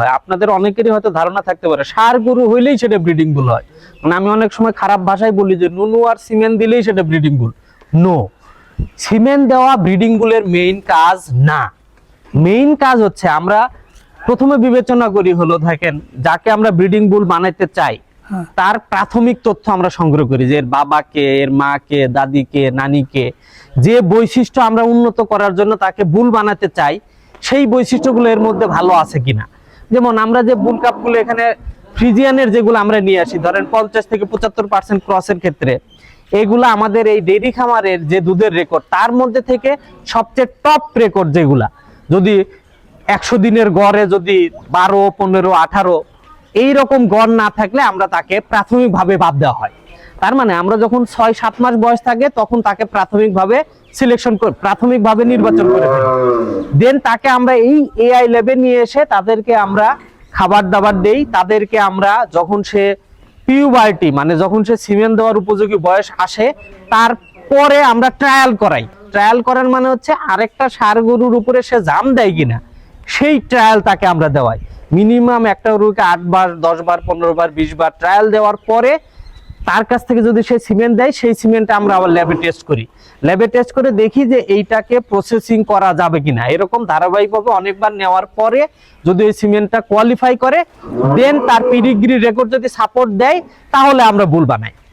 হয়। আপনাদের অনেকেরই হয়তো ধারণা থাকতে পারে ষাঁড় গরু হইলেই সেটা ব্রিডিং বুল হয়। মানে আমি অনেক সময় খারাপ ভাষায় বলি যে নুনু আর সিমেন্ট দিলেই সেটা ব্রিডিং বুল। নো, সিমেন্ট দেওয়া ব্রিডিং বুলের মেইন কাজ না। মেইন কাজ হচ্ছে আমরা প্রথমে বিবেচনা করি হলো দেখেন যাকে আমরা ব্রিডিং বুল বানাইতে চাই তার প্রাথমিক তথ্য আমরা সংগ্রহ করি, যে এর বাবাকে, এর মাকে, দাদিকে, নানিকে, যে বৈশিষ্ট্য আমরা উন্নত করার জন্য তাকে বুল বানাতে চাই সেই বৈশিষ্ট্যগুলো এর মধ্যে ভালো আছে কিনা। যেমন আমরা যে বুল কাপগুলো এখানে ফ্রিজিয়ানের যেগুলো আমরা নিয়ে আসি, ধরেন 50 থেকে 75% ক্রসের ক্ষেত্রে এগুলা আমাদের এই ডেইরি খামারের যে দুধের রেকর্ড তার মধ্যে থেকে সবচেয়ে টপ রেকর্ড যেগুলা, যদি 100 দিনের গড়ে যদি 12, 15, 18 এইরকম গড় না থাকলে আমরা তাকে প্রাথমিকভাবে বাদ দেওয়া হয়। তার মানে আমরা যখন 6-7 মাস বয়স থাকে তখন তাকে প্রাথমিকভাবে প্রাথমিকভাবে নির্বাচন করে ফেলি। দেন তাকে আমরা এই এআই ল্যাবে নিয়ে এসে তাদেরকে আমরা খাবার দাবার দেই। তাদেরকে আমরা যখন সে পিউবার্টি মানে যখন সে সিমেন্ট দেওয়ার উপযোগী বয়স আসে তারপরে আমরা ট্রায়াল করাই। ট্রায়াল করার মানে হচ্ছে আরেকটা ষাঁড় গরুর উপরে সে জাম দেয় কিনা সেই ট্রায়াল তাকে আমরা দেওয়াই। মিনিমাম একটা গরুকে 8 বার, 10 বার, 15 বার, 20 বার ট্রায়াল দেওয়ার পরে তার কাছ থেকে যদি সে সিমেন্ট দেয় সেই সিমেন্টটা আমরা আবার ল্যাবে টেস্ট করি। ল্যাবে টেস্ট করে দেখি যে এইটাকে প্রসেসিং করা যাবে কিনা। এরকম ধারাবাহিকভাবে অনেকবার নেওয়ার পরে যদি এই সিমেন্টটা কোয়ালিফাই করে দেন তার পিডিগ্রি রেকর্ড যদি সাপোর্ট দেয় তাহলে আমরা বুল বানাই।